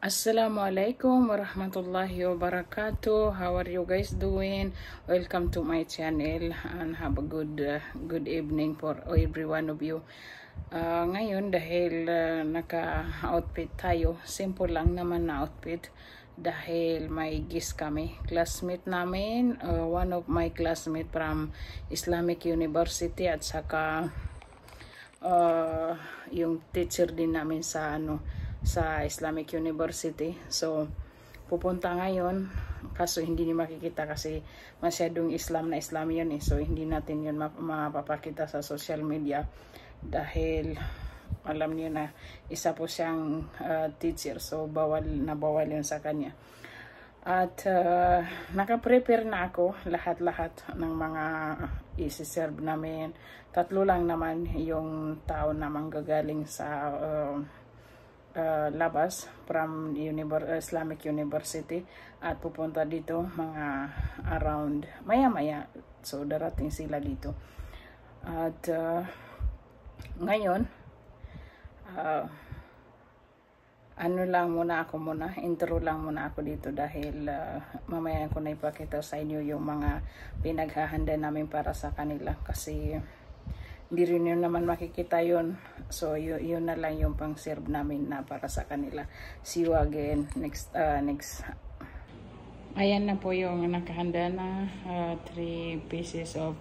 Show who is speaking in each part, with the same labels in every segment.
Speaker 1: Assalamualaikum warahmatullahi wabarakatuh. How are you guys doing? Welcome to my channel and have a good evening for every one of you. Ngayon dahil naka-outfit tayo, simple lang naman na outfit dahil may guest kami. Classmate namin, one of my classmate from Islamic University at saka yung teacher din namin sa Islamic University. So pupunta ngayon, kaso hindi niyo makikita kasi masyadong Islam yun eh. So hindi natin yun mapapakita sa social media dahil alam niyo na isa po siyang teacher, so bawal yun sa kanya. At naka-prepare na ako lahat-lahat ng mga isi-serve namin. 3 lang naman yung tao na manggagaling sa labas from Islamic University at pupunta dito mga around maya-maya. So darating sila dito. At ngayon intro lang muna ako dito dahil mamaya ko na ipakita sa inyo yung mga pinaghahanda namin para sa kanila kasi hindi rin yun naman makikita yun. So yun na lang yung pang serve namin na para sa kanila. See you again next. Ayan na po yung nakahanda na 3 pieces of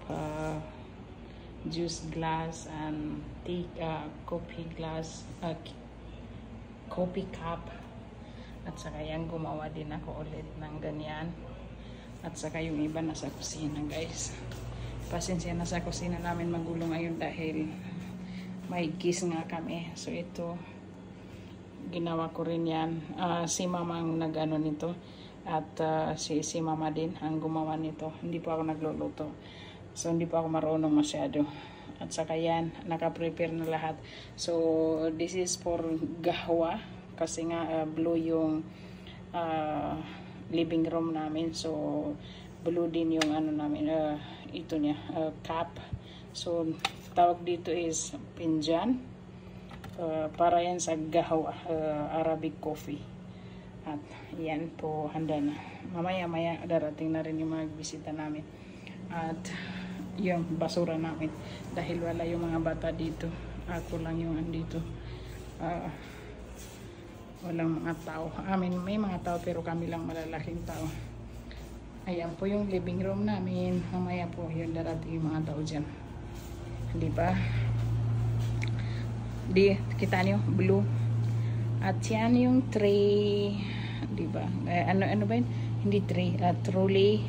Speaker 1: juice glass and tea, coffee glass, coffee cup. At saka yan, gumawa din ako ulit ng ganyan. At saka yung iba nasa kusina, guys. Pasensya na sa kusina namin magulo ngayon dahil may guest nga kami. So ito, ginawa ko rin yan. Si mama ang nag-ano nito at si mama din ang gumawa nito. Hindi po ako nagluluto. So hindi po ako marunong masyado. At saka yan, naka-prepare na lahat. So this is for gahwa kasi nga blue yung living room namin. So blue din yung ano namin, ito niya, cup. So tawag dito is pinjan. Para yan sa gahwa, Arabic coffee. At yan po, handa na. Mamaya darating na rin yung mga bisita namin. At yung basura namin dahil wala yung mga bata dito. Ako lang yung andito. Walang mga tao. May mga tao pero kami lang malalaking tao. Ayan po yung living room namin. Mamaya po yung darating yung mga tao dyan. Di ba? Kita nyo? Blue. At yan yung tray. Di ba? Ano ba yun? Hindi tray. Trolley.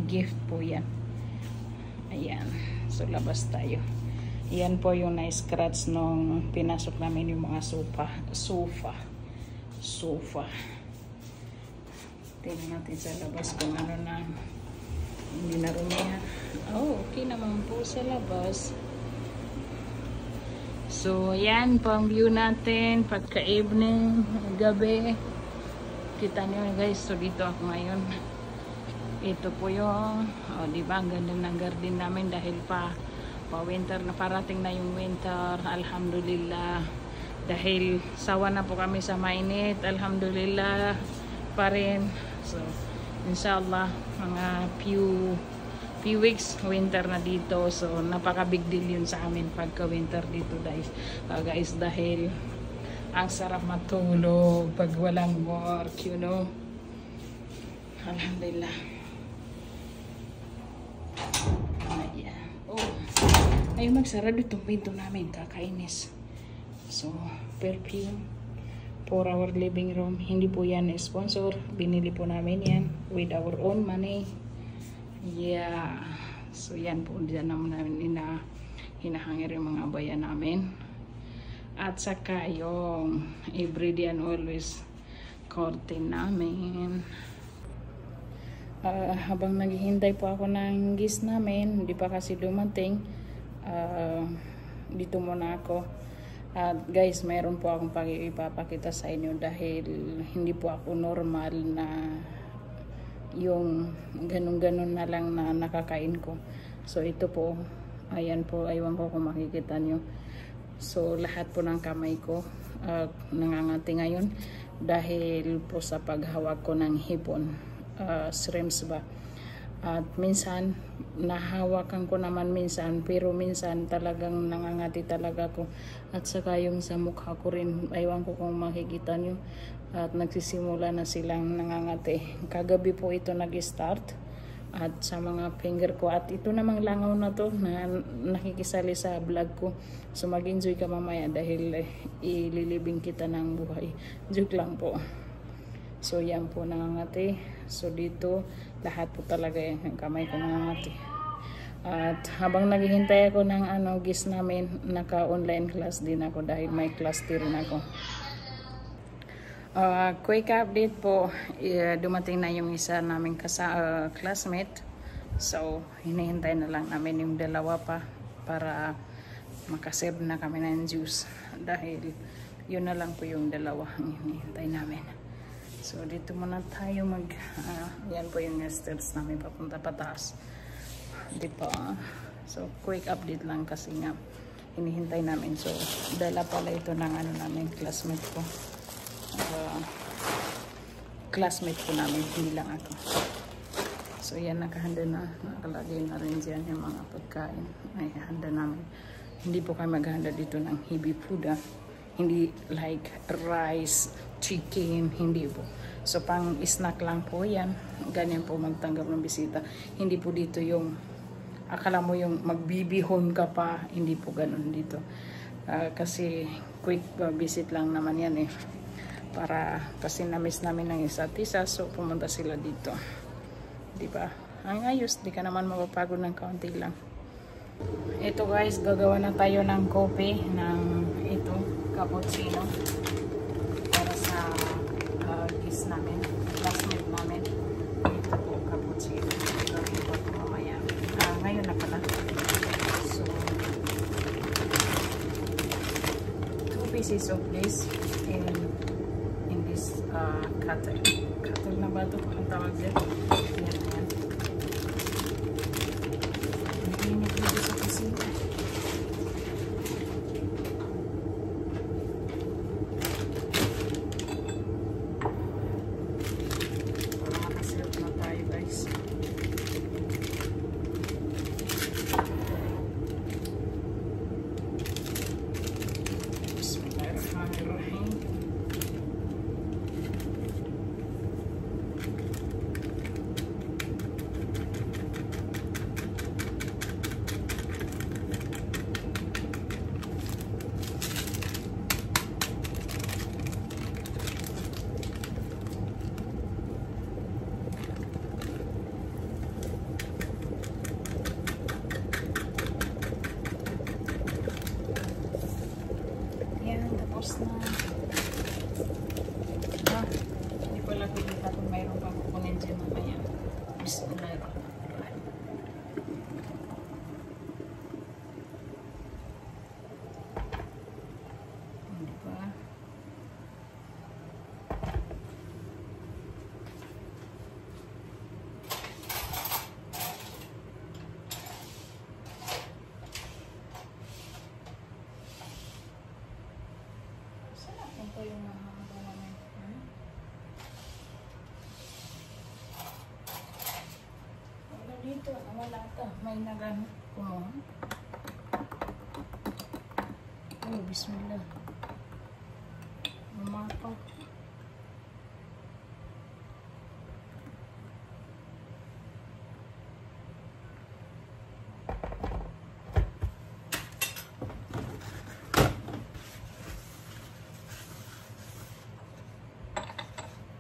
Speaker 1: Gift po yan. Ayan. So labas tayo. Yan po yung na-scratch nung pinasok namin yung mga sofa. Tingnan natin sa labas kung ano na hindi na rumihan. Okay naman po sa labas. So yan po ang view natin pagka-evening, gabi. Kita nyo guys, so dito ako ngayon. Ito po yung diba, ang ganda ng garden namin dahil pa winter na, parating na yung winter. Alhamdulillah, dahil sawa na po kami sa mainit. Alhamdulillah pa rin. So inshallah mga few weeks winter na dito. So napaka big deal yun sa amin pagka winter dito guys, dahil ang sarap matulog pag walang work, you know. Alhamdulillah. Ay magsarado itong pinto namin, kakainis. So perfume for our living room. Hindi po yan sponsor. Binili po namin yan with our own money. Yeah. So yan po. Diyan naman namin hinahangir yung mga bayan namin. At saka yung everyday and always curtain namin. Habang naghihintay po ako ng guest namin, hindi pa kasi dumating. Dito muna ako. At guys, mayroon po akong ipapakita sa inyo dahil hindi po ako normal na yung ganun-ganun na lang na nakakain ko. So ito po, ayan po, aywan ko kung makikita nyo. So lahat po ng kamay ko nangangati ngayon dahil po sa paghawak ko ng hipon, shrimps ba. At minsan nahawakan ko naman minsan, pero minsan talagang nangangati talaga ko. At saka yung sa mukha ko rin, aywan ko kung makikita nyo, at nagsisimula na silang nangangati. Kagabi po ito nag-start, at sa mga finger ko, at ito namang langaw na to na nakikisali sa vlog ko. So mag-enjoy ka mamaya dahil ililibing kita ng buhay. Joke lang po. So yan po nangangati. So dito lahat po talaga yung kamay ko nangangati. At habang naghihintay ako ng gis namin, naka-online class din ako dahil may class din ako. Quick update po, dumating na yung isa naming classmate. So hinihintay na lang namin yung dalawa pa para makaserve na kami ng juice. Dahil yun na lang po yung dalawa ang hinihintay namin. So dito muna tayo yan po yung stairs namin papunta pataas. Di ba? So quick update lang kasi nga hinihintay namin. So dala pala ito ng namin classmate ko. Classmate ko namin, hindi lang ako. So yan, nakahanda na, nakalagay na rin dyan yung mga pagkain. Ay, handa namin. Hindi po kayo maghanda dito ng heavy food, hindi like rice, chicken, hindi po. So pang snack lang po yan. Ganyan po magtanggap ng bisita. Hindi po dito yung akala mo yung magbibihon ka pa, hindi po ganun dito. Kasi quick visit lang naman yan kasi na-miss namin ng isa't isa, so pumunta sila dito. Di ba? Ang ayos, di ka naman mapapagod ng kaunti lang. Ito guys, gagawa na tayo ng coffee, ng cappuccino para sa kiss namin, classmate namin. Ito po, cappuccino. Gawin ko ito mamaya. Ngayon na pala. So 2 pieces of this in this cutter na ba ito? Ang tawag dyan? Yan. Mainit dito sa kusina. Para makasilap na tayo guys. Bismillahirrahmanirrahim. Tapos na. Hindi pala pinita kung mayroon pang kukunin dyan mamaya. Bismillahirrahmanirrahim. Hindi ba? Ito yung mahaba namin. Wala dito. Wala ito. May nagamit ko. Oh, bismillah. Umapak.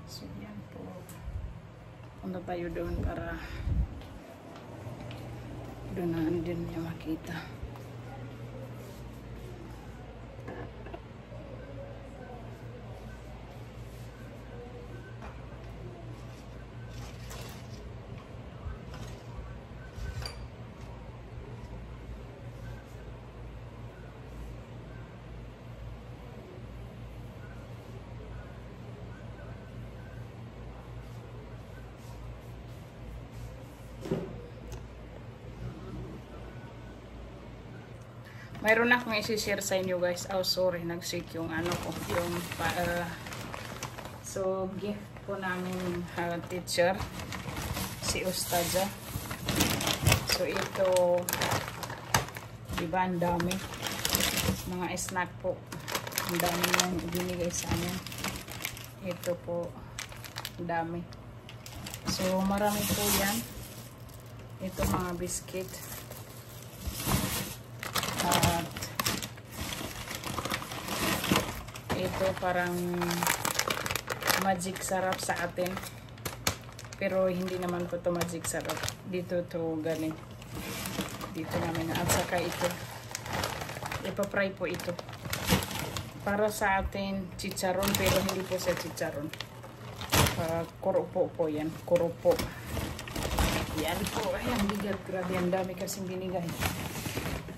Speaker 1: So yan po, punta tayo doon para doon na din niya makita. Mayroon akong isi-share sa inyo guys. Oh sorry, nag-shake yung ko, yung So, gift po namin teacher, si Ustadja. So, ito, diba, ang dami. Mga snack po. Ang dami yung binigay sa amin. Ito po, ang dami. So, marami po yan. Ito, mga biscuit. At, ito parang magic sarap sa atin, pero hindi naman po to magic sarap, dito to galing, dito namin. At saka ito, ipapry po ito para sa atin, chicharon, pero hindi po siya chicharon, kurupo po yan, kurupo yan po. Ayan, bigat, grabe, ang dami kasing binigay.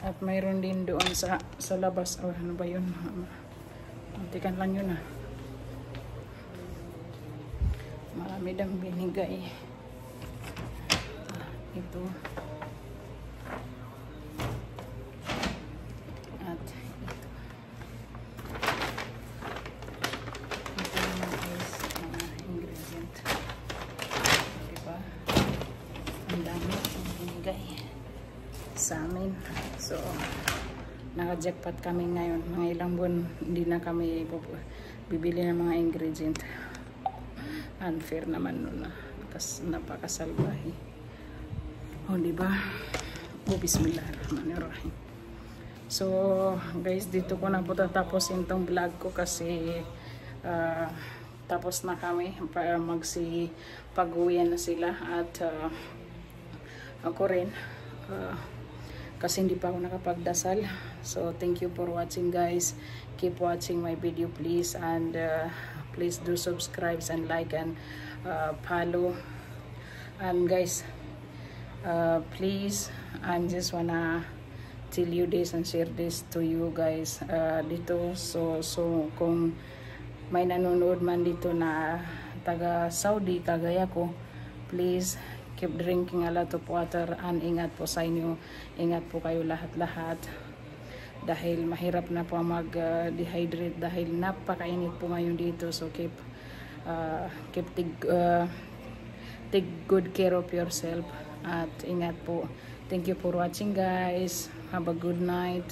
Speaker 1: At mayroon din doon sa labas. Oh, ano ba yun? Tikan lang yun ah. Marami dang binigay. Ito. At ito. Ito naman is mga ingredient. Diba? Ang dami binigay sa amin. So, naka-jackpot kami ngayon. Mga ilang buwan hindi na kami bibili ng mga ingredient. Unfair naman nun na. Napakasalbahe. O, diba? O, bismillahirrahmanirrahim. So, guys, dito ko na po tatapusin tong vlog ko kasi tapos na kami. Pag-uwian na sila at ako rin. Kasi hindi pa ako nakapagdasal. So, thank you for watching, guys. Keep watching my video, please. And please do subscribe and like and follow. And guys, please, I just wanna tell you this and share this to you guys dito. So kung may nanonood man dito na taga Saudi kagaya ko, please keep drinking a lot of water and ingat po sa inyo. Ingat po kayo lahat-lahat. Dahil mahirap na po mag-dehydrate dahil napakainit po ngayon dito. So keep take good care of yourself at ingat po. Thank you for watching, guys. Have a good night.